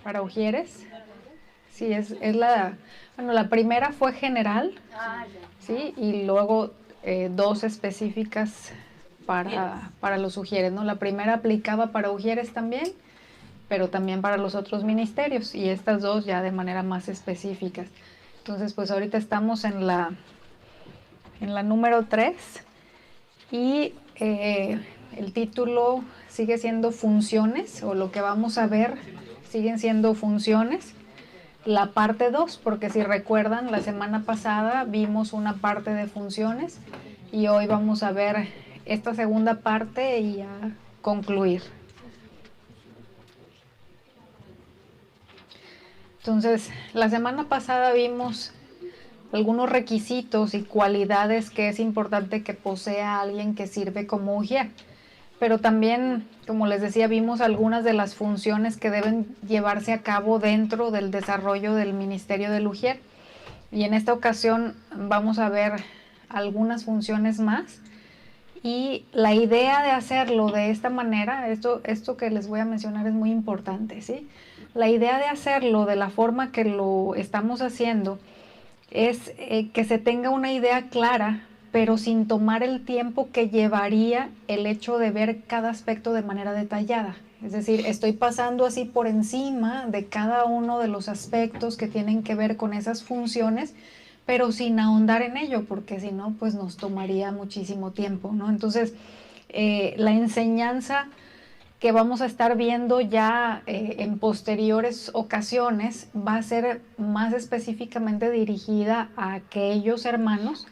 para Ujieres. Sí, bueno, la primera fue general, sí, y luego dos específicas para los Ujieres, ¿no? La primera aplicaba para Ujieres también, pero también para los otros ministerios, y estas dos ya de manera más específicas. Entonces, pues ahorita estamos en la número 3 y el título sigue siendo funciones, o lo que vamos a ver siguen siendo funciones. La parte 2, porque si recuerdan, la semana pasada vimos una parte de funciones y hoy vamos a ver esta segunda parte y a concluir. Entonces, la semana pasada vimos algunos requisitos y cualidades que es importante que posea alguien que sirve como ujier. Pero también, como les decía, vimos algunas de las funciones que deben llevarse a cabo dentro del desarrollo del ministerio del ujier. Y en esta ocasión vamos a ver algunas funciones más. Y la idea de hacerlo de esta manera, esto que les voy a mencionar es muy importante, ¿sí? La idea de hacerlo de la forma que lo estamos haciendo es que se tenga una idea clara, pero sin tomar el tiempo que llevaría el hecho de ver cada aspecto de manera detallada. Es decir, estoy pasando así por encima de cada uno de los aspectos que tienen que ver con esas funciones, pero sin ahondar en ello, porque si no, pues nos tomaría muchísimo tiempo, ¿no? Entonces, la enseñanza que vamos a estar viendo ya en posteriores ocasiones va a ser más específicamente dirigida a aquellos hermanos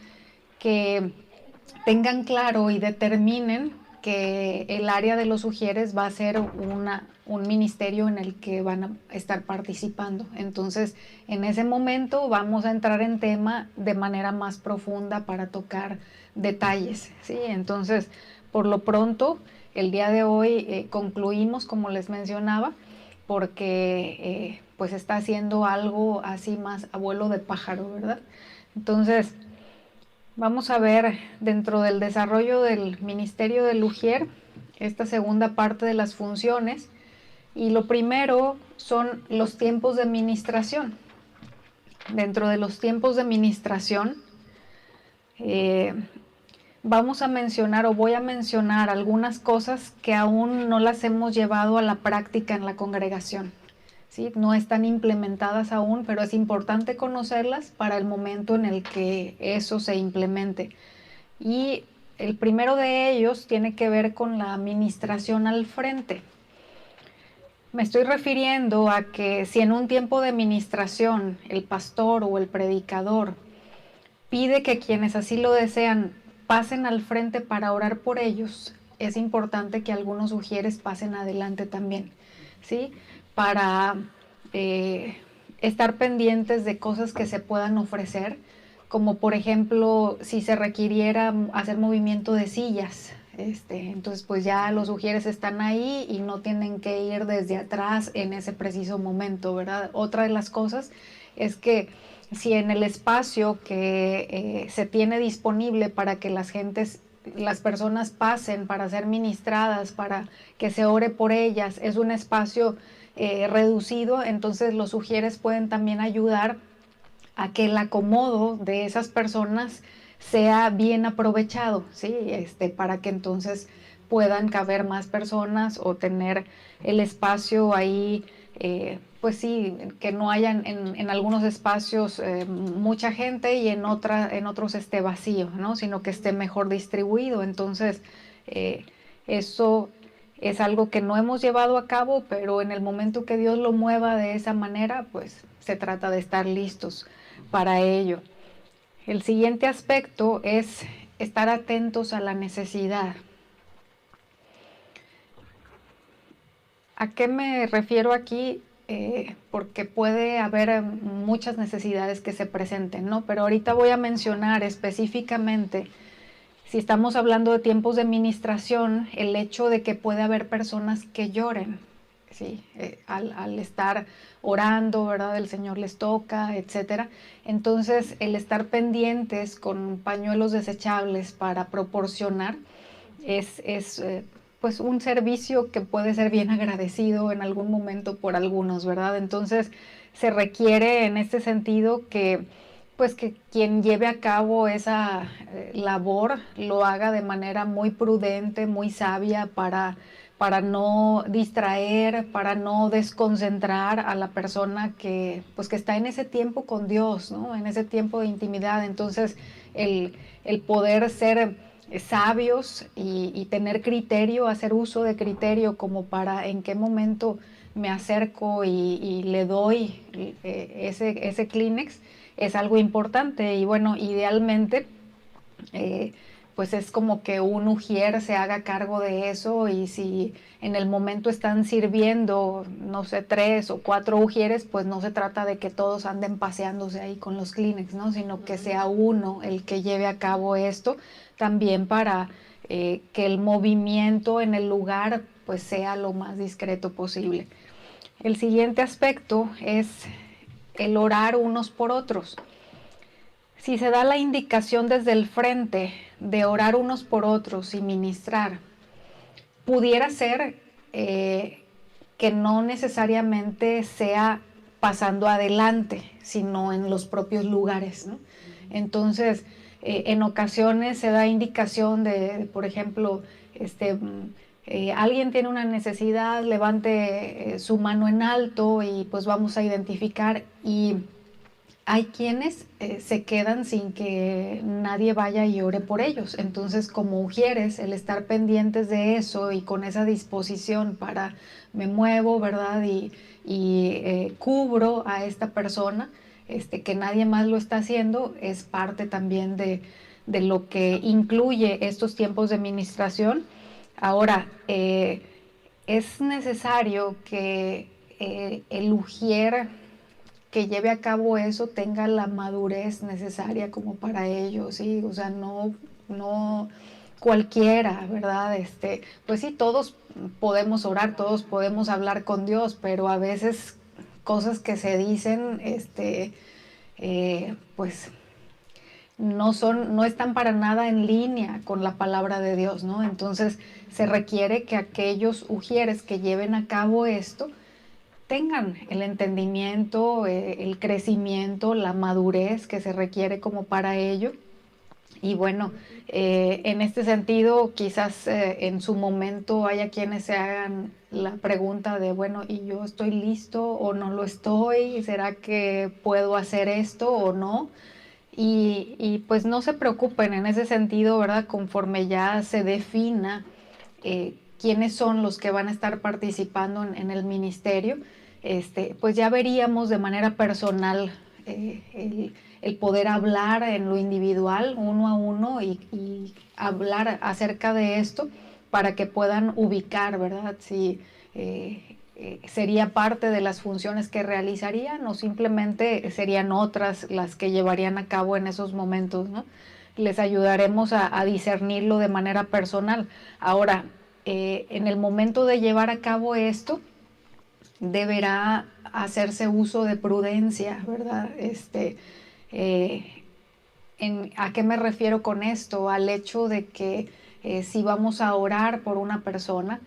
que tengan claro y determinen que el área de los ujieres va a ser un ministerio en el que van a estar participando. Entonces, en ese momento vamos a entrar en tema de manera más profunda para tocar detalles, ¿sí? Entonces, por lo pronto, el día de hoy concluimos, como les mencionaba, porque pues está haciendo algo así más a vuelo de pájaro, ¿verdad? Entonces, vamos a ver dentro del desarrollo del ministerio del ujier esta segunda parte de las funciones, y lo primero son los tiempos de administración. Dentro de los tiempos de administración vamos a mencionar, o voy a mencionar, algunas cosas que aún no las hemos llevado a la práctica en la congregación, ¿sí? No están implementadas aún, pero es importante conocerlas para el momento en el que eso se implemente. Y el primero de ellos tiene que ver con la administración al frente. Me estoy refiriendo a que si en un tiempo de administración el pastor o el predicador pide que quienes así lo desean pasen al frente para orar por ellos, es importante que algunos ujieres pasen adelante también, ¿sí? Para estar pendientes de cosas que se puedan ofrecer, como por ejemplo, si se requiriera hacer movimiento de sillas, entonces pues ya los ujieres están ahí y no tienen que ir desde atrás en ese preciso momento, ¿verdad? Otra de las cosas es que si en el espacio que se tiene disponible para que las personas pasen para ser ministradas, para que se ore por ellas, es un espacio reducido, entonces los ujieres pueden también ayudar a que el acomodo de esas personas sea bien aprovechado, ¿sí? Para que entonces puedan caber más personas o tener el espacio ahí, pues sí, que no hayan en algunos espacios mucha gente y en otros esté vacío, ¿no? Sino que esté mejor distribuido. Entonces, eso es algo que no hemos llevado a cabo, pero en el momento que Dios lo mueva de esa manera, pues se trata de estar listos para ello. El siguiente aspecto es estar atentos a la necesidad. ¿A qué me refiero aquí? Porque puede haber muchas necesidades que se presenten, ¿no? Pero ahorita voy a mencionar específicamente, si estamos hablando de tiempos de administración, el hecho de que puede haber personas que lloren, ¿sí? Al estar orando, ¿verdad? El Señor les toca, etcétera. Entonces, el estar pendientes con pañuelos desechables para proporcionar es pues un servicio que puede ser bien agradecido en algún momento por algunos, ¿verdad? Entonces se requiere en este sentido que pues que quien lleve a cabo esa labor lo haga de manera muy prudente, muy sabia para no distraer, para no desconcentrar a la persona que, pues, que está en ese tiempo con Dios, ¿no? En ese tiempo de intimidad. Entonces, el poder ser sabios y tener criterio, hacer uso de criterio como para en qué momento me acerco y le doy ese Kleenex, es algo importante. Y bueno, idealmente pues es como que un ujier se haga cargo de eso, y si en el momento están sirviendo, no sé, 3 o 4 ujieres, pues no se trata de que todos anden paseándose ahí con los Kleenex, ¿no? Sino que sea uno el que lleve a cabo esto, también para que el movimiento en el lugar pues sea lo más discreto posible. El siguiente aspecto es el orar unos por otros. Si se da la indicación desde el frente de orar unos por otros y ministrar, pudiera ser que no necesariamente sea pasando adelante, sino en los propios lugares, ¿no? Entonces, en ocasiones se da indicación de por ejemplo, alguien tiene una necesidad, levante su mano en alto y pues vamos a identificar, y hay quienes se quedan sin que nadie vaya y ore por ellos. Entonces, como ujieres, el estar pendientes de eso y con esa disposición para me muevo, ¿verdad? Y cubro a esta persona, que nadie más lo está haciendo, es parte también de lo que incluye estos tiempos de ministración. Ahora, es necesario que el ujier que lleve a cabo eso tenga la madurez necesaria como para ello, ¿sí? O sea, no cualquiera, ¿verdad? Pues sí, todos podemos orar, todos podemos hablar con Dios, pero a veces cosas que se dicen, pues no están para nada en línea con la palabra de Dios, ¿no? Entonces se requiere que aquellos ujieres que lleven a cabo esto tengan el entendimiento, el crecimiento, la madurez que se requiere como para ello. Y bueno, en este sentido, quizás en su momento haya quienes se hagan la pregunta de, bueno, ¿y yo estoy listo o no lo estoy? ¿Será que puedo hacer esto o no? Y pues no se preocupen en ese sentido, ¿verdad? Conforme ya se defina quiénes son los que van a estar participando en el ministerio, pues ya veríamos de manera personal el poder hablar en lo individual, uno a uno, y hablar acerca de esto para que puedan ubicar, ¿verdad? Si sería parte de las funciones que realizarían o simplemente serían otras las que llevarían a cabo en esos momentos, ¿no? Les ayudaremos a discernirlo de manera personal. Ahora, en el momento de llevar a cabo esto, deberá hacerse uso de prudencia, ¿verdad? ¿A qué me refiero con esto? Al hecho de que si vamos a orar por una persona,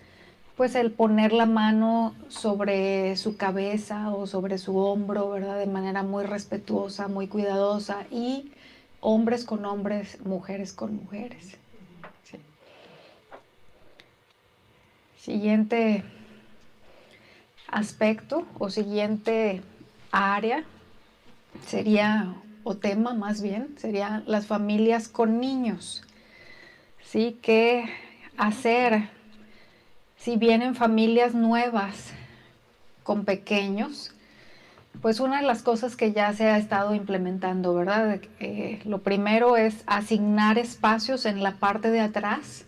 pues el poner la mano sobre su cabeza o sobre su hombro, ¿verdad? De manera muy respetuosa, muy cuidadosa, y hombres con hombres, mujeres con mujeres. Sí. Siguiente aspecto o siguiente área sería, o tema más bien, serían las familias con niños. ¿Sí? ¿Qué hacer si vienen familias nuevas con pequeños? Pues una de las cosas que ya se ha estado implementando, ¿verdad? Lo primero es asignar espacios en la parte de atrás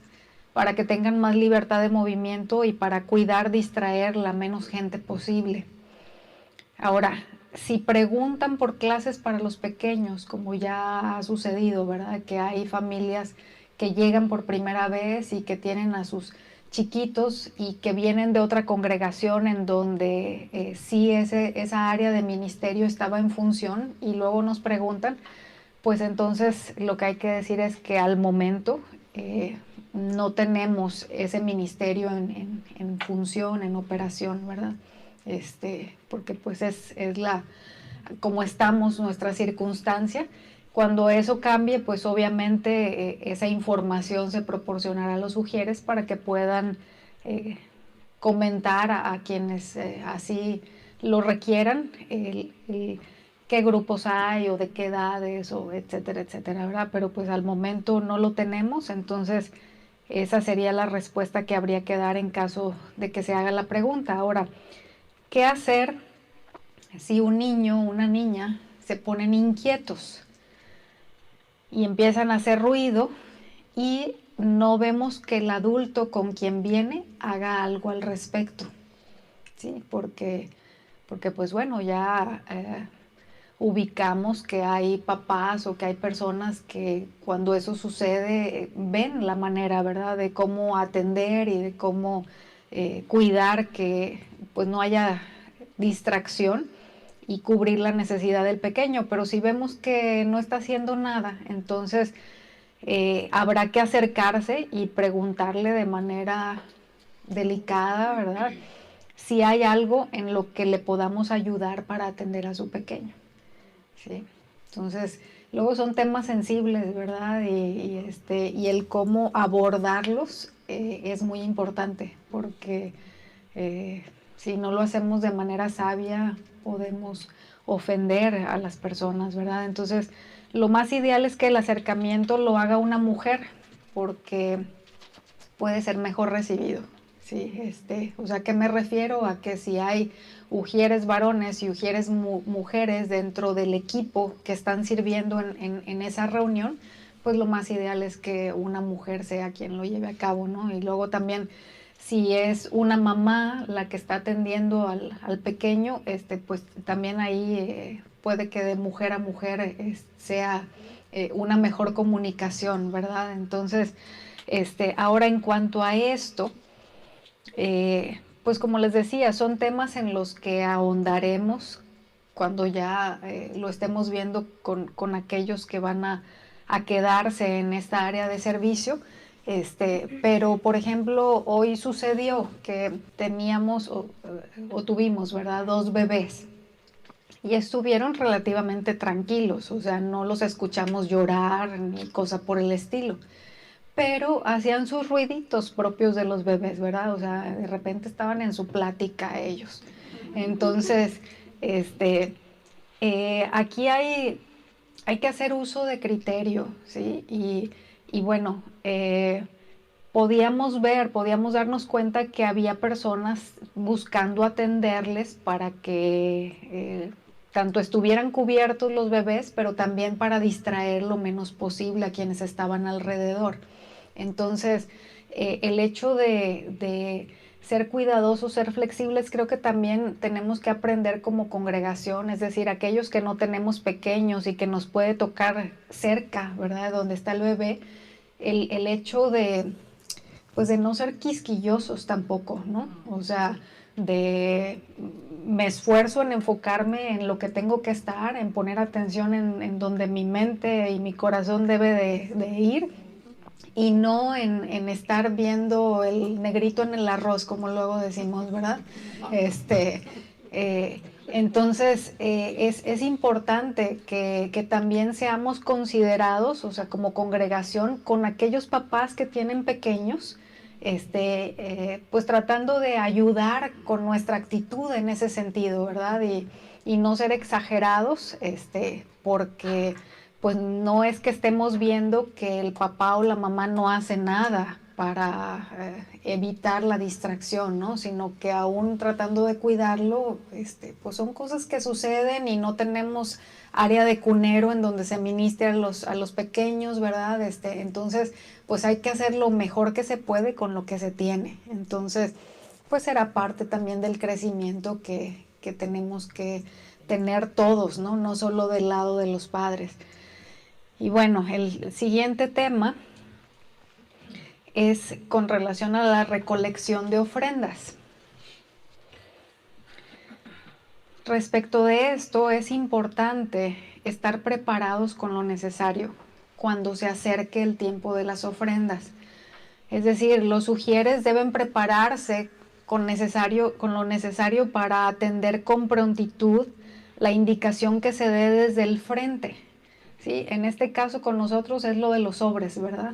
para que tengan más libertad de movimiento y para cuidar, distraer la menos gente posible. Ahora, si preguntan por clases para los pequeños, como ya ha sucedido, ¿verdad? Que hay familias que llegan por primera vez y que tienen a sus chiquitos y que vienen de otra congregación en donde sí esa área de ministerio estaba en función, y luego nos preguntan, pues entonces lo que hay que decir es que al momento no tenemos ese ministerio en función, en operación, ¿verdad? Porque pues es como estamos, nuestra circunstancia. Cuando eso cambie, pues obviamente esa información se proporcionará a los ujieres para que puedan comentar a quienes así lo requieran, qué grupos hay o de qué edades o etcétera, etcétera, ¿verdad? Pero pues al momento no lo tenemos, entonces esa sería la respuesta que habría que dar en caso de que se haga la pregunta. Ahora, ¿qué hacer si un niño o una niña se ponen inquietos y empiezan a hacer ruido y no vemos que el adulto con quien viene haga algo al respecto? ¿Sí? Porque pues bueno, ya ubicamos que hay papás o que hay personas que cuando eso sucede ven la manera, ¿verdad?, de cómo atender y de cómo cuidar que pues no haya distracción y cubrir la necesidad del pequeño. Pero si vemos que no está haciendo nada, entonces habrá que acercarse y preguntarle de manera delicada, ¿verdad?, si hay algo en lo que le podamos ayudar para atender a su pequeño. ¿Sí? Entonces, luego son temas sensibles, ¿verdad? Y el cómo abordarlos es muy importante, porque si no lo hacemos de manera sabia, podemos ofender a las personas, ¿verdad? Entonces, lo más ideal es que el acercamiento lo haga una mujer, porque puede ser mejor recibido. Sí, o sea, ¿qué me refiero? A que si hay ujieres varones y ujieres mujeres dentro del equipo que están sirviendo en esa reunión, pues lo más ideal es que una mujer sea quien lo lleve a cabo, ¿no? Y luego también, si es una mamá la que está atendiendo al pequeño, pues también ahí puede que de mujer a mujer sea una mejor comunicación, ¿verdad? Entonces, ahora en cuanto a esto, pues como les decía, son temas en los que ahondaremos cuando ya lo estemos viendo con aquellos que van a quedarse en esta área de servicio. Pero, por ejemplo, hoy sucedió que teníamos o tuvimos, ¿verdad?, 2 bebés y estuvieron relativamente tranquilos, o sea, no los escuchamos llorar ni cosa por el estilo, pero hacían sus ruiditos propios de los bebés, ¿verdad? O sea, de repente estaban en su plática ellos. Entonces, aquí hay que hacer uso de criterio, ¿sí? Y bueno, podíamos darnos cuenta que había personas buscando atenderles para que tanto estuvieran cubiertos los bebés, pero también para distraer lo menos posible a quienes estaban alrededor. Entonces, el hecho de ser cuidadosos, ser flexibles, creo que también tenemos que aprender como congregación, es decir, aquellos que no tenemos pequeños y que nos puede tocar cerca, ¿verdad?, donde está el bebé, el hecho pues de no ser quisquillosos tampoco, ¿no? O sea, me esfuerzo en enfocarme en lo que tengo que estar, en poner atención en donde mi mente y mi corazón debe de ir, y no en estar viendo el negrito en el arroz, como luego decimos, ¿verdad? Entonces, es importante que también seamos considerados, o sea, como congregación, con aquellos papás que tienen pequeños, pues tratando de ayudar con nuestra actitud en ese sentido, ¿verdad? Y no ser exagerados, porque pues no es que estemos viendo que el papá o la mamá no hace nada para evitar la distracción, ¿no? Sino que aún tratando de cuidarlo, pues son cosas que suceden y no tenemos área de cunero en donde se ministre a los pequeños, ¿verdad? Entonces, pues hay que hacer lo mejor que se puede con lo que se tiene. Entonces, pues será parte también del crecimiento que tenemos que tener todos, ¿no? No solo del lado de los padres. Y bueno, el siguiente tema es con relación a la recolección de ofrendas. Respecto de esto, es importante estar preparados con lo necesario cuando se acerque el tiempo de las ofrendas. Es decir, los ujieres deben prepararse con lo necesario para atender con prontitud la indicación que se dé desde el frente. ¿Sí? En este caso con nosotros es lo de los sobres, ¿verdad?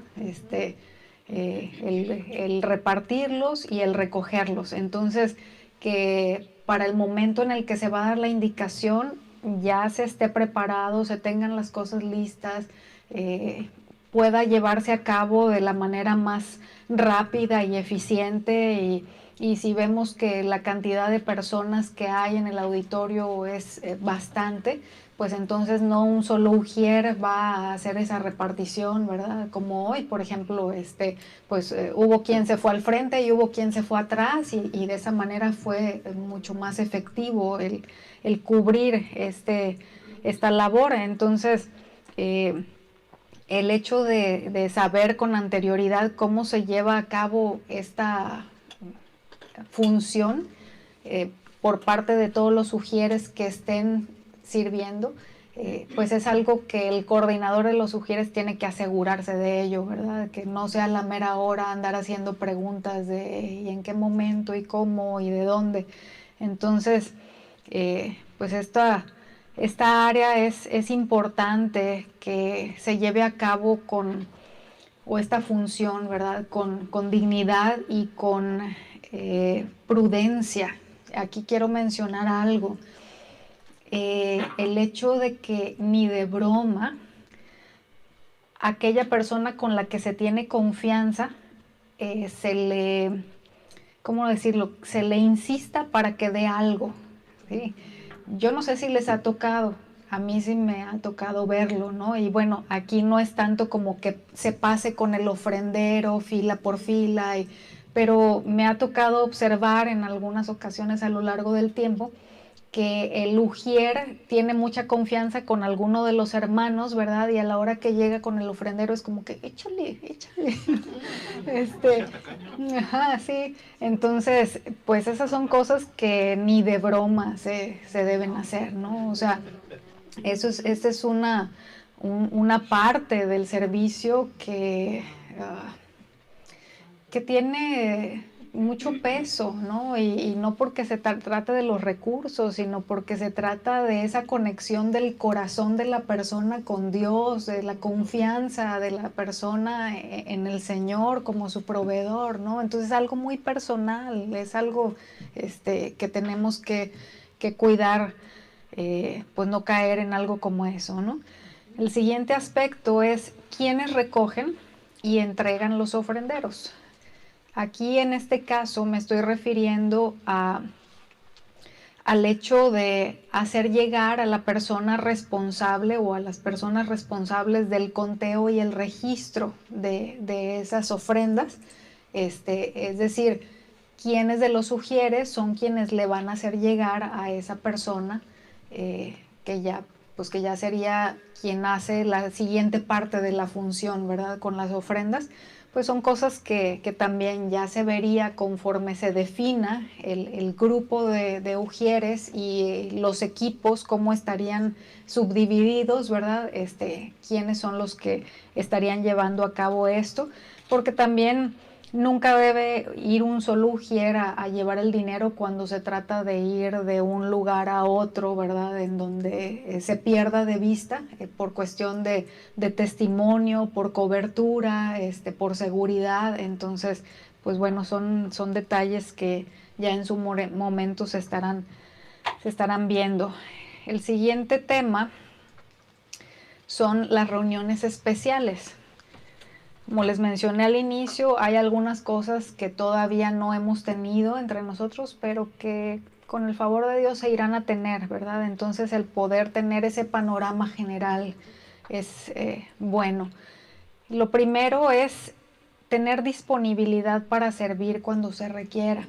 El repartirlos y el recogerlos. Entonces, que para el momento en el que se va a dar la indicación ya se esté preparado, se tengan las cosas listas, pueda llevarse a cabo de la manera más rápida y eficiente y si vemos que la cantidad de personas que hay en el auditorio es bastante, pues entonces no un solo ujier va a hacer esa repartición, ¿verdad? Como hoy, por ejemplo, hubo quien se fue al frente y hubo quien se fue atrás y de esa manera fue mucho más efectivo el cubrir esta labor. Entonces, el hecho de saber con anterioridad cómo se lleva a cabo esta función por parte de todos los ujieres que estén sirviendo, pues es algo que el coordinador de los ujieres tiene que asegurarse de ello, ¿verdad? Que no sea la mera hora andar haciendo preguntas de y en qué momento y cómo y de dónde. Entonces, pues esta área es importante que se lleve a cabo o esta función, ¿verdad? Con dignidad y con prudencia. Aquí quiero mencionar algo. El hecho de que ni de broma aquella persona con la que se tiene confianza ¿cómo decirlo? Se le insista para que dé algo, ¿sí? Yo no sé si les ha tocado, a mí sí me ha tocado verlo, ¿no? Y bueno, aquí no es tanto como que se pase con el ofrendero fila por fila, pero me ha tocado observar en algunas ocasiones a lo largo del tiempo que el ujier tiene mucha confianza con alguno de los hermanos, ¿verdad? Y a la hora que llega con el ofrendero es como que échale, échale. Ajá, sí. Entonces, pues esas son cosas que ni de broma se deben hacer, ¿no? O sea, esta es una parte del servicio que tiene mucho peso, ¿no? Y no porque se trate de los recursos, sino porque se trata de esa conexión del corazón de la persona con Dios, de la confianza de la persona en el Señor como su proveedor, ¿no? Entonces es algo muy personal, es algo que tenemos que cuidar, pues no caer en algo como eso, ¿no? El siguiente aspecto es quiénes recogen y entregan los ofrenderos. Aquí en este caso me estoy refiriendo al hecho de hacer llegar a la persona responsable o a las personas responsables del conteo y el registro de esas ofrendas. Es decir, quienes de los ujieres son quienes le van a hacer llegar a esa persona que ya sería quien hace la siguiente parte de la función, ¿verdad? Con las ofrendas. Pues son cosas que también ya se vería conforme se defina el grupo de ujieres y los equipos, cómo estarían subdivididos, ¿verdad? Quiénes son los que estarían llevando a cabo esto, porque también nunca debe ir un solo ujier a llevar el dinero cuando se trata de ir de un lugar a otro, ¿verdad? En donde se pierda de vista por cuestión de testimonio, por cobertura, por seguridad. Entonces, pues bueno, son detalles que ya en su momento se estarán viendo. El siguiente tema son las reuniones especiales. Como les mencioné al inicio, hay algunas cosas que todavía no hemos tenido entre nosotros, pero que con el favor de Dios se irán a tener, ¿verdad? Entonces el poder tener ese panorama general es bueno. Lo primero es tener disponibilidad para servir cuando se requiera,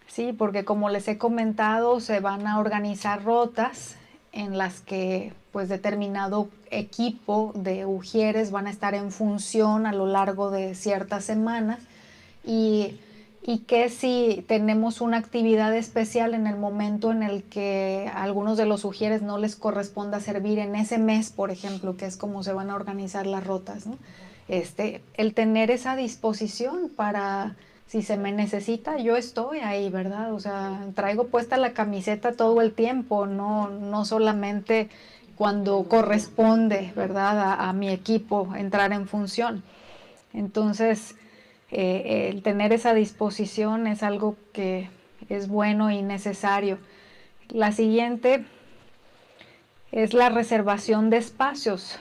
¿sí? Porque como les he comentado, se van a organizar rotas en las que pues determinado equipo de ujieres van a estar en función a lo largo de ciertas semanas y que si tenemos una actividad especial en el momento en el que a algunos de los ujieres no les corresponda servir en ese mes, por ejemplo, que es como se van a organizar las rotas, ¿no? el tener esa disposición para, si se me necesita, yo estoy ahí, ¿verdad? O sea, traigo puesta la camiseta todo el tiempo, no solamente cuando corresponde, ¿verdad? A mi equipo entrar en función. Entonces, el tener esa disposición es algo que es bueno y necesario. La siguiente es la reservación de espacios.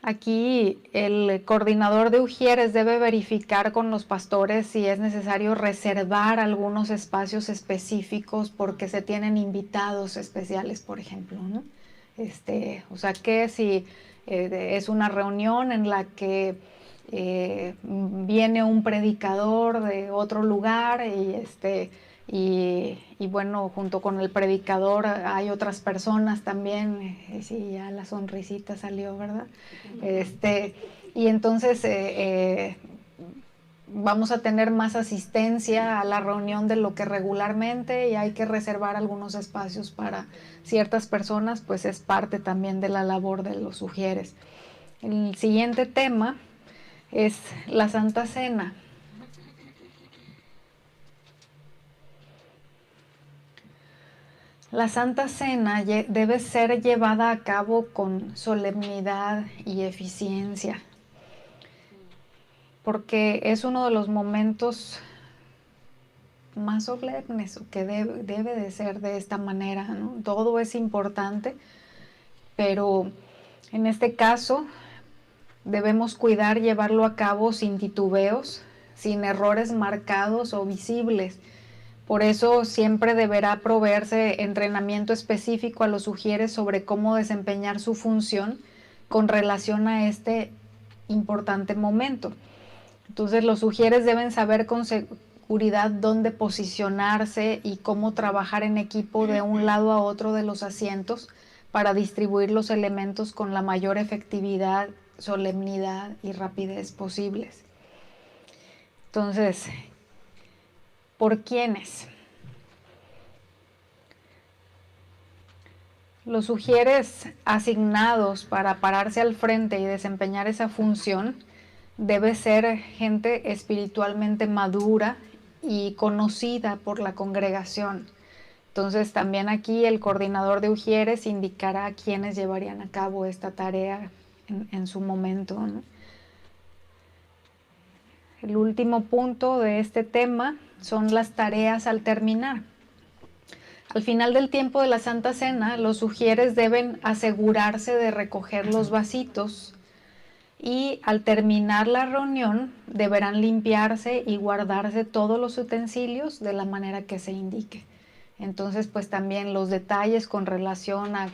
Aquí el coordinador de Ujieres debe verificar con los pastores si es necesario reservar algunos espacios específicos porque se tienen invitados especiales, por ejemplo, ¿no? O sea que si es una reunión en la que viene un predicador de otro lugar y bueno, junto con el predicador hay otras personas también, sí, ya la sonrisita salió, ¿verdad? Y entonces vamos a tener más asistencia a la reunión de lo que regularmente y hay que reservar algunos espacios para ciertas personas, pues es parte también de la labor de los ujieres. El siguiente tema es la Santa Cena. La Santa Cena debe ser llevada a cabo con solemnidad y eficiencia, porque es uno de los momentos más solemnes que debe de ser de esta manera, ¿no? Todo es importante, pero en este caso debemos cuidar llevarlo a cabo sin titubeos, sin errores marcados o visibles. Por eso siempre deberá proveerse entrenamiento específico a los ujieres sobre cómo desempeñar su función con relación a este importante momento. Entonces los ujieres deben saber con seguridad dónde posicionarse y cómo trabajar en equipo de un lado a otro de los asientos para distribuir los elementos con la mayor efectividad, solemnidad y rapidez posibles. Entonces, ¿por quiénes? Los ujieres asignados para pararse al frente y desempeñar esa función debe ser gente espiritualmente madura y conocida por la congregación. Entonces también aquí el coordinador de ujieres indicará a quienes llevarían a cabo esta tarea en su momento, ¿no? El último punto de este tema son las tareas al terminar. Al final del tiempo de la Santa Cena, los ujieres deben asegurarse de recoger los vasitos y al terminar la reunión deberán limpiarse y guardarse todos los utensilios de la manera que se indique. Entonces, pues también los detalles con relación a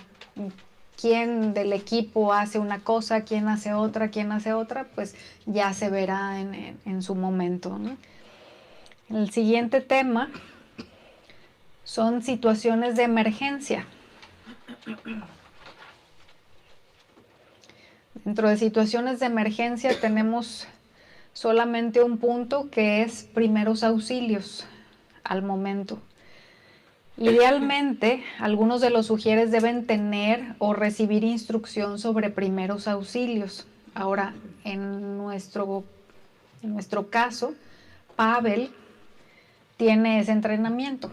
quién del equipo hace una cosa, quién hace otra, pues ya se verá en su momento, ¿no? El siguiente tema son situaciones de emergencia. Dentro de situaciones de emergencia tenemos solamente un punto que es primeros auxilios al momento. Idealmente, algunos de los ujieres deben tener o recibir instrucción sobre primeros auxilios. Ahora, en nuestro caso, Pavel tiene ese entrenamiento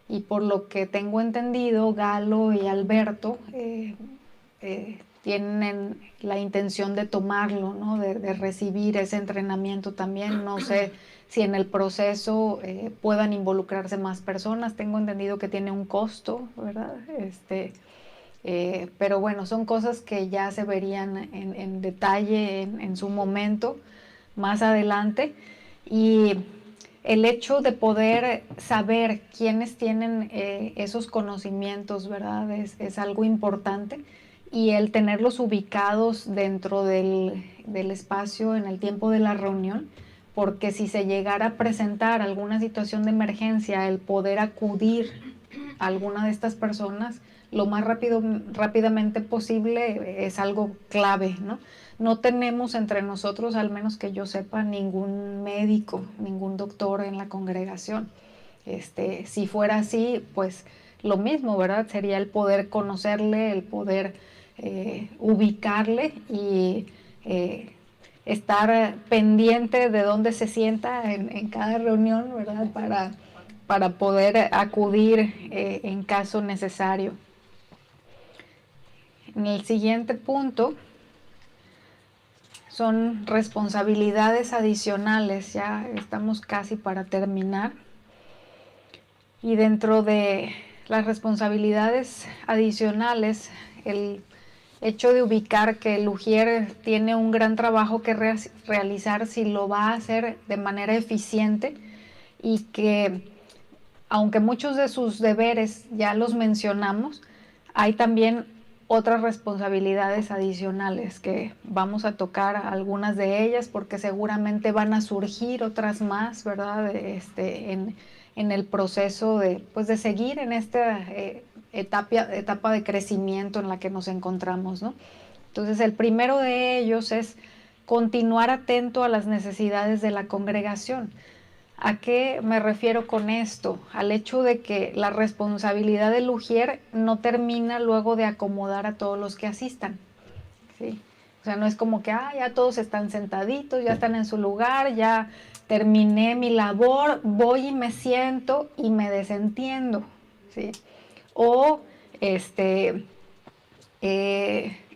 y por lo que tengo entendido, Galo y Alberto tienen la intención de tomarlo, ¿no? de recibir ese entrenamiento también. No sé si en el proceso puedan involucrarse más personas. Tengo entendido que tiene un costo, ¿verdad? Pero bueno, son cosas que ya se verían en detalle en su momento, más adelante. Y el hecho de poder saber quiénes tienen esos conocimientos, ¿verdad? Es algo importante. Y el tenerlos ubicados dentro del espacio en el tiempo de la reunión, porque si se llegara a presentar alguna situación de emergencia, el poder acudir a alguna de estas personas lo más rápidamente posible es algo clave, ¿no? No tenemos entre nosotros, al menos que yo sepa, ningún médico, ningún doctor en la congregación. Si fuera así, pues lo mismo, ¿verdad? Sería el poder conocerle, el poder ubicarle y estar pendiente de dónde se sienta en cada reunión, ¿verdad? Para poder acudir en caso necesario. En el siguiente punto son responsabilidades adicionales, ya estamos casi para terminar. Y dentro de las responsabilidades adicionales, el hecho de ubicar que el ujier tiene un gran trabajo que realizar si lo va a hacer de manera eficiente, y que aunque muchos de sus deberes ya los mencionamos, hay también otras responsabilidades adicionales que vamos a tocar algunas de ellas porque seguramente van a surgir otras más, ¿verdad? En el proceso pues de seguir en esta etapa de crecimiento en la que nos encontramos, ¿no? Entonces, el primero de ellos es continuar atento a las necesidades de la congregación. ¿A qué me refiero con esto? Al hecho de que la responsabilidad del ujier no termina luego de acomodar a todos los que asistan, ¿sí? O sea, no es como que ya todos están sentaditos, ya están en su lugar, ya terminé mi labor, voy y me siento y me desentiendo, ¿sí? O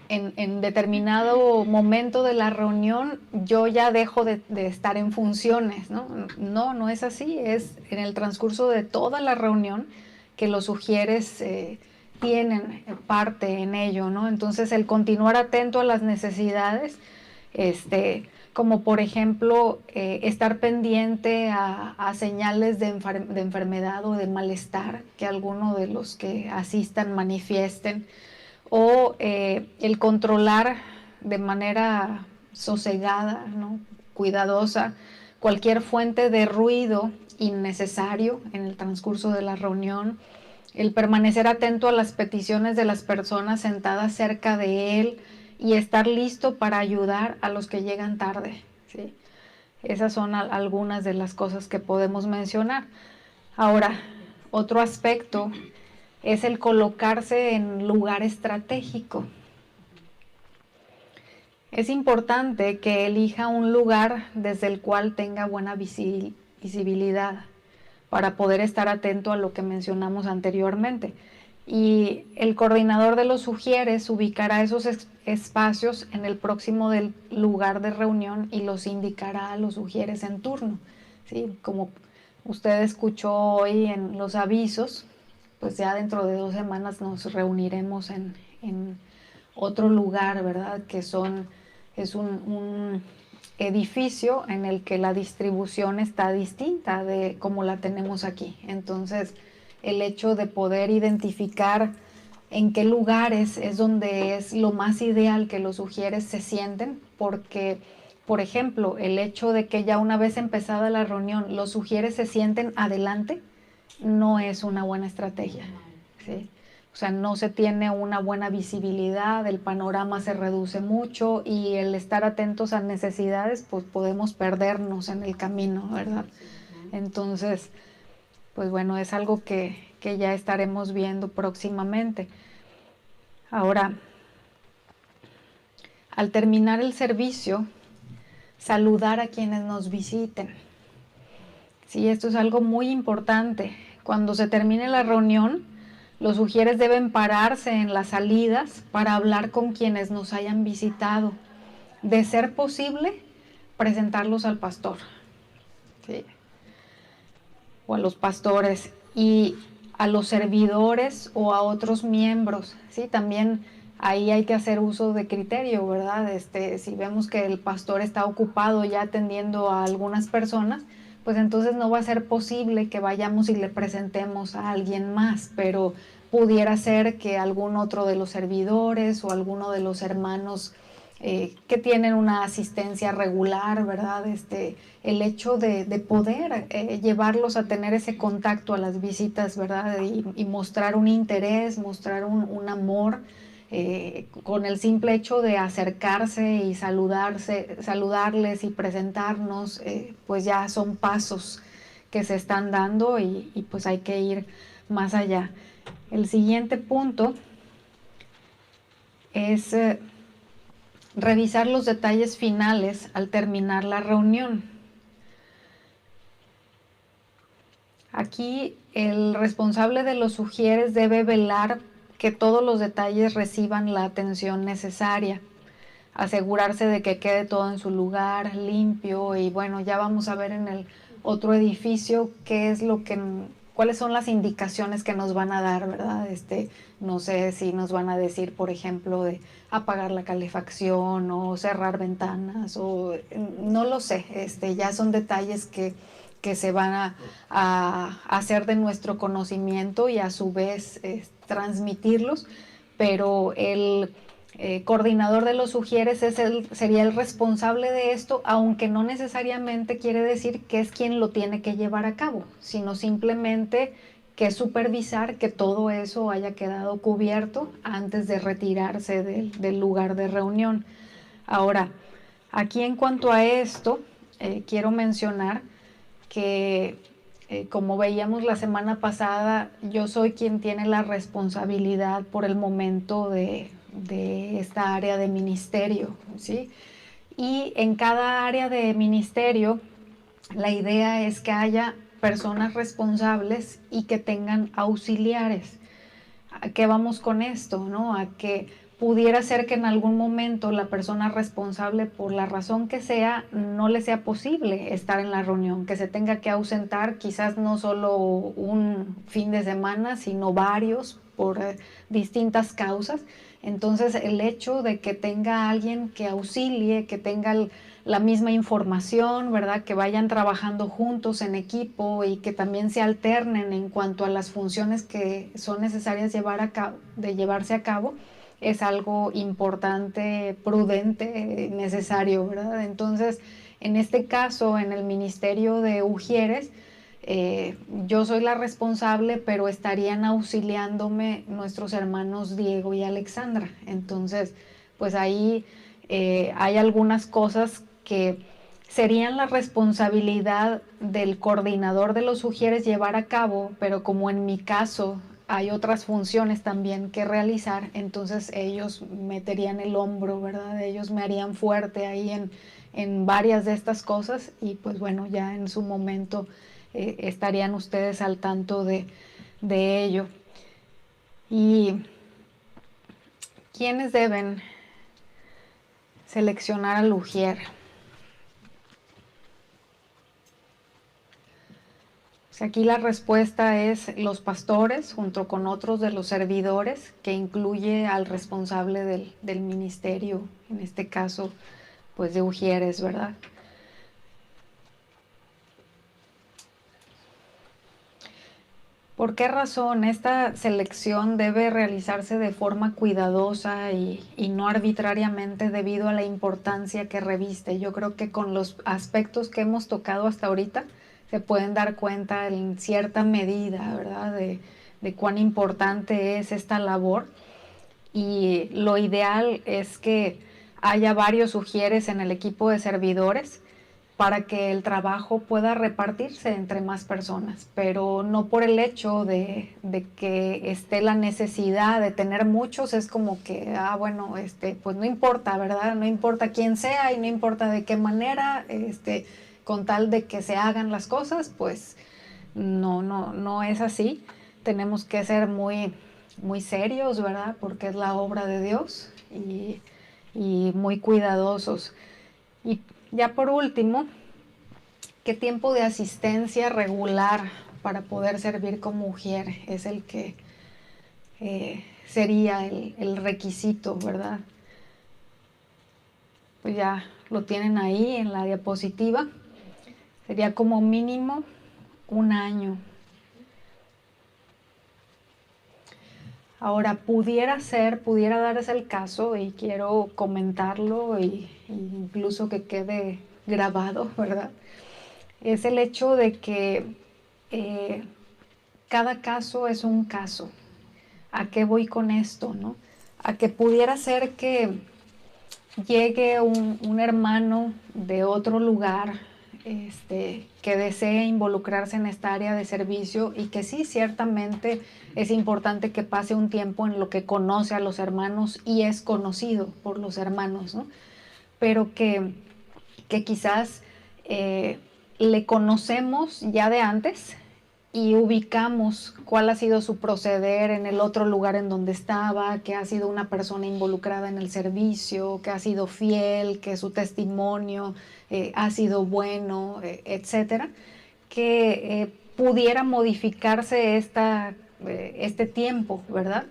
en determinado momento de la reunión yo ya dejo de estar en funciones, ¿no? No es así, es en el transcurso de toda la reunión que los ujieres tienen parte en ello, ¿no? Entonces, el continuar atento a las necesidades, como por ejemplo estar pendiente a señales de enfermedad o de malestar que alguno de los que asistan manifiesten, o el controlar de manera sosegada, ¿no? Cuidadosa, cualquier fuente de ruido innecesario en el transcurso de la reunión, el permanecer atento a las peticiones de las personas sentadas cerca de él y estar listo para ayudar a los que llegan tarde, ¿sí? Esas son algunas de las cosas que podemos mencionar. Ahora, otro aspecto es el colocarse en lugar estratégico. Es importante que elija un lugar desde el cual tenga buena visibilidad para poder estar atento a lo que mencionamos anteriormente. Y el coordinador de los ujieres ubicará esos espacios en el próximo del lugar de reunión y los indicará a los ujieres en turno, ¿sí? Como usted escuchó hoy en los avisos, pues ya dentro de 2 semanas nos reuniremos en otro lugar, ¿verdad? Es un edificio en el que la distribución está distinta de como la tenemos aquí. Entonces, el hecho de poder identificar en qué lugares es donde es lo más ideal que los ujieres se sienten, porque, por ejemplo, el hecho de que ya una vez empezada la reunión los ujieres se sienten adelante, no es una buena estrategia, ¿sí? O sea, no se tiene una buena visibilidad, el panorama se reduce mucho y el estar atentos a necesidades, pues podemos perdernos en el camino, ¿verdad? Entonces, pues bueno, es algo que ya estaremos viendo próximamente. Ahora, al terminar el servicio, saludar a quienes nos visiten. Sí, esto es algo muy importante. Cuando se termine la reunión, los ujieres deben pararse en las salidas para hablar con quienes nos hayan visitado. De ser posible, presentarlos al pastor, ¿sí? O a los pastores y a los servidores o a otros miembros, ¿sí? También ahí hay que hacer uso de criterio, ¿verdad? Si vemos que el pastor está ocupado ya atendiendo a algunas personas, pues entonces no va a ser posible que vayamos y le presentemos a alguien más, pero pudiera ser que algún otro de los servidores o alguno de los hermanos que tienen una asistencia regular, ¿verdad? El hecho de poder llevarlos a tener ese contacto a las visitas, ¿verdad? Y mostrar un interés, mostrar un amor, con el simple hecho de acercarse y saludarles y presentarnos, pues ya son pasos que se están dando y pues hay que ir más allá. El siguiente punto es revisar los detalles finales al terminar la reunión. Aquí el responsable de los ujieres debe velar que todos los detalles reciban la atención necesaria, asegurarse de que quede todo en su lugar, limpio, y bueno, ya vamos a ver en el otro edificio qué es lo que, cuáles son las indicaciones que nos van a dar, ¿verdad? No sé si nos van a decir, por ejemplo, de apagar la calefacción o cerrar ventanas, o no lo sé, ya son detalles que se van a hacer de nuestro conocimiento y a su vez transmitirlos, pero el coordinador de los ujieres sería el responsable de esto, aunque no necesariamente quiere decir que es quien lo tiene que llevar a cabo, sino simplemente que supervisar que todo eso haya quedado cubierto antes de retirarse del lugar de reunión. Ahora, aquí en cuanto a esto, quiero mencionar que como veíamos la semana pasada, yo soy quien tiene la responsabilidad por el momento de esta área de ministerio, ¿sí? Y en cada área de ministerio, la idea es que haya personas responsables y que tengan auxiliares. ¿A qué vamos con esto, no? A que pudiera ser que en algún momento la persona responsable, por la razón que sea, no le sea posible estar en la reunión, que se tenga que ausentar quizás no solo un fin de semana, sino varios por distintas causas. Entonces, el hecho de que tenga alguien que auxilie, que tenga la misma información, ¿verdad? Que vayan trabajando juntos en equipo y que también se alternen en cuanto a las funciones que son necesarias llevarse a cabo, es algo importante, prudente, necesario, ¿verdad? Entonces, en este caso, en el Ministerio de Ujieres, yo soy la responsable, pero estarían auxiliándome nuestros hermanos Diego y Alexandra. Entonces, pues ahí hay algunas cosas que serían la responsabilidad del coordinador de los ujieres llevar a cabo, pero como en mi caso hay otras funciones también que realizar, entonces ellos meterían el hombro, ¿verdad? Ellos me harían fuerte ahí en varias de estas cosas y pues bueno, ya en su momento estarían ustedes al tanto de ello. ¿Y quiénes deben seleccionar al ujier? Aquí la respuesta es los pastores junto con otros de los servidores, que incluye al responsable del ministerio, en este caso, pues de ujieres, ¿verdad? ¿Por qué razón esta selección debe realizarse de forma cuidadosa y no arbitrariamente debido a la importancia que reviste? Yo creo que con los aspectos que hemos tocado hasta ahorita se pueden dar cuenta en cierta medida, ¿verdad? De cuán importante es esta labor. Y lo ideal es que haya varios ujieres en el equipo de servidores para que el trabajo pueda repartirse entre más personas, pero no por el hecho de que esté la necesidad de tener muchos, es como que, bueno, pues no importa, ¿verdad? No importa quién sea y no importa de qué manera, con tal de que se hagan las cosas, pues no es así. Tenemos que ser muy, muy serios, ¿verdad? Porque es la obra de Dios y muy cuidadosos. Y ya por último, ¿qué tiempo de asistencia regular para poder servir como ujier es el que sería el requisito, ¿verdad? Pues ya lo tienen ahí en la diapositiva. Sería como mínimo 1 año. Ahora, pudiera darse el caso, y quiero comentarlo y incluso que quede grabado, ¿verdad? Es el hecho de que cada caso es un caso. ¿A qué voy con esto, no? A que pudiera ser que llegue un hermano de otro lugar que desee involucrarse en esta área de servicio y que sí, ciertamente es importante que pase un tiempo en lo que conoce a los hermanos y es conocido por los hermanos, ¿no? Pero que quizás le conocemos ya de antes y ubicamos cuál ha sido su proceder en el otro lugar en donde estaba, que ha sido una persona involucrada en el servicio, que ha sido fiel, que su testimonio ha sido bueno, etcétera, que pudiera modificarse este tiempo, ¿verdad?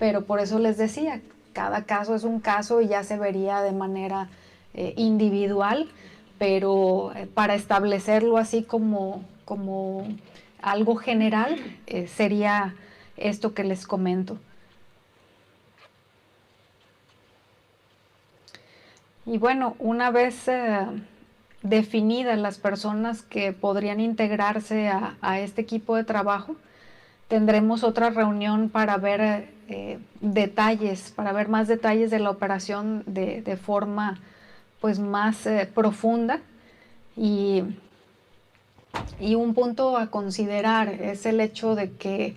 Pero por eso les decía, cada caso es un caso y ya se vería de manera individual, pero para establecerlo así como algo general, sería esto que les comento. Y bueno, una vez definidas las personas que podrían integrarse a este equipo de trabajo, tendremos otra reunión para ver detalles, para ver más detalles de la operación de forma pues más profunda. Y un punto a considerar es el hecho de que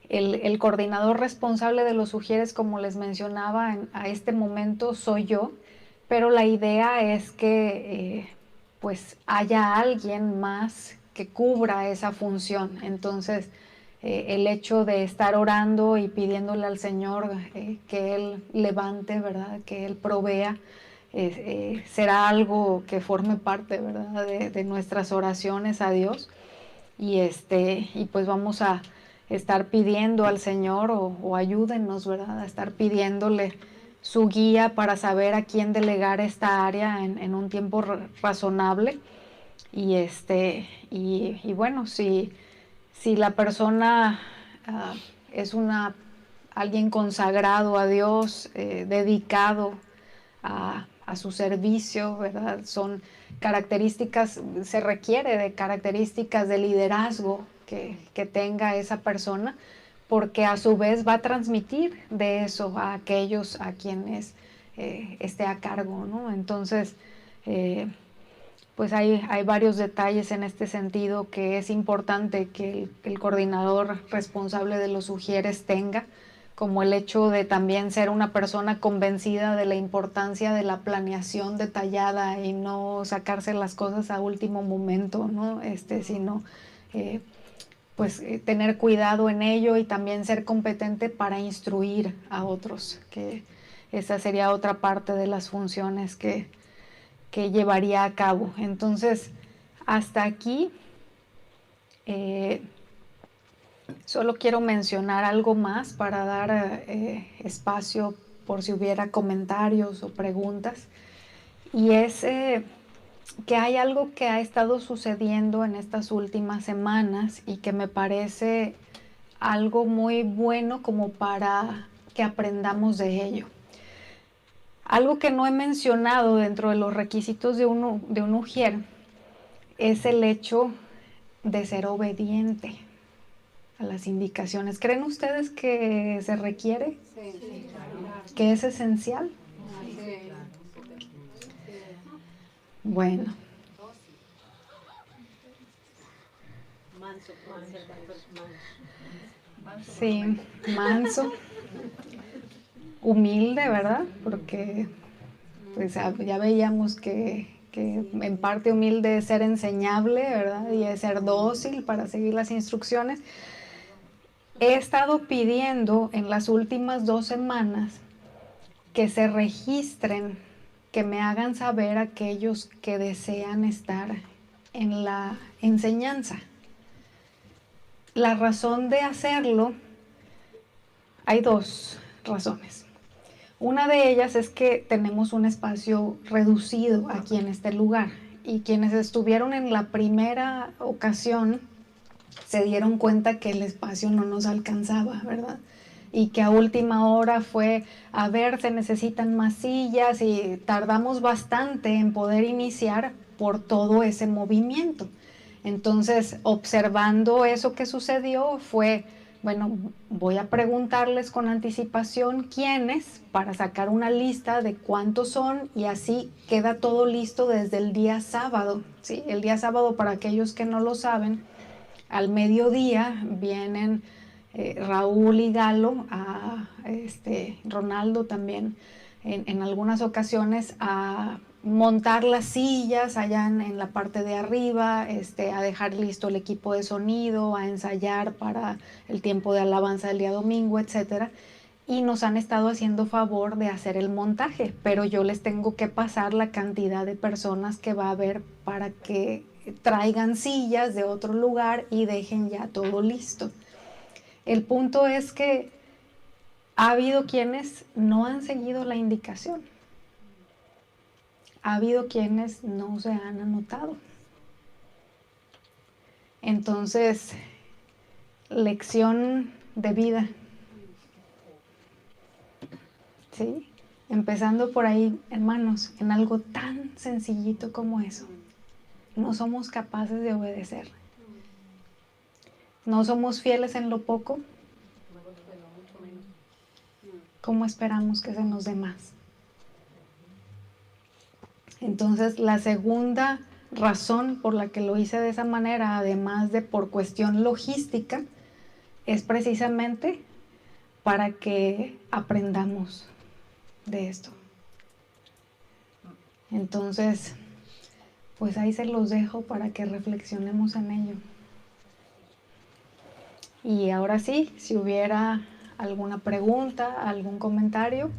el coordinador responsable de los Ujieres, como les mencionaba, a este momento soy yo, pero la idea es que pues haya alguien más que cubra esa función. Entonces, el hecho de estar orando y pidiéndole al Señor que Él levante, ¿verdad? Que Él provea, será algo que forme parte, ¿verdad? De nuestras oraciones a Dios. Y pues vamos a estar pidiendo al Señor o ayúdennos, ¿verdad? A estar pidiéndole su guía para saber a quién delegar esta área en un tiempo razonable. Y bueno, si la persona es alguien consagrado a Dios, dedicado a su servicio, ¿verdad? Son características, se requiere de características de liderazgo que tenga esa persona, porque a su vez va a transmitir de eso a aquellos a quienes esté a cargo, ¿no? Entonces, pues hay varios detalles en este sentido que es importante que el coordinador responsable de los Ujieres tenga, como el hecho de también ser una persona convencida de la importancia de la planeación detallada y no sacarse las cosas a último momento, ¿no? Sino tener cuidado en ello y también ser competente para instruir a otros, que esa sería otra parte de las funciones que llevaría a cabo. Entonces, hasta aquí solo quiero mencionar algo más para dar espacio por si hubiera comentarios o preguntas, y es que hay algo que ha estado sucediendo en estas últimas semanas y que me parece algo muy bueno como para que aprendamos de ello. Algo que no he mencionado dentro de los requisitos de un ujier es el hecho de ser obediente a las indicaciones. ¿Creen ustedes que se requiere? Sí. ¿Que es esencial? Sí. Bueno. Sí, manso. Humilde, ¿verdad? Porque pues ya veíamos que en parte humilde es ser enseñable, ¿verdad? Y es ser dócil para seguir las instrucciones. He estado pidiendo en las últimas 2 semanas que se registren, que me hagan saber aquellos que desean estar en la enseñanza. La razón de hacerlo, hay 2 razones. Una de ellas es que tenemos un espacio reducido aquí en este lugar, y quienes estuvieron en la primera ocasión se dieron cuenta que el espacio no nos alcanzaba, ¿verdad? Y que a última hora fue, a ver, se necesitan más sillas, y tardamos bastante en poder iniciar por todo ese movimiento. Entonces, observando eso que sucedió, fue, Bueno, voy a preguntarles con anticipación quiénes para sacar una lista de cuántos son y así queda todo listo desde el día sábado. ¿Sí? El día sábado, para aquellos que no lo saben, al mediodía vienen Raúl y Galo, Ronaldo también, en algunas ocasiones a montar las sillas allá en la parte de arriba, a dejar listo el equipo de sonido, a ensayar para el tiempo de alabanza del día domingo, etcétera. Y nos han estado haciendo favor de hacer el montaje, pero yo les tengo que pasar la cantidad de personas que va a haber para que traigan sillas de otro lugar y dejen ya todo listo. El punto es que ha habido quienes no han seguido la indicación. Ha habido quienes no se han anotado. Entonces, lección de vida. ¿Sí? Empezando por ahí, hermanos, en algo tan sencillito como eso. No somos capaces de obedecer. No somos fieles en lo poco. ¿Cómo esperamos que se nos dé más? Entonces, la segunda razón por la que lo hice de esa manera, además de por cuestión logística, es precisamente para que aprendamos de esto. Entonces, pues ahí se los dejo para que reflexionemos en ello. Y ahora sí, si hubiera alguna pregunta, algún comentario.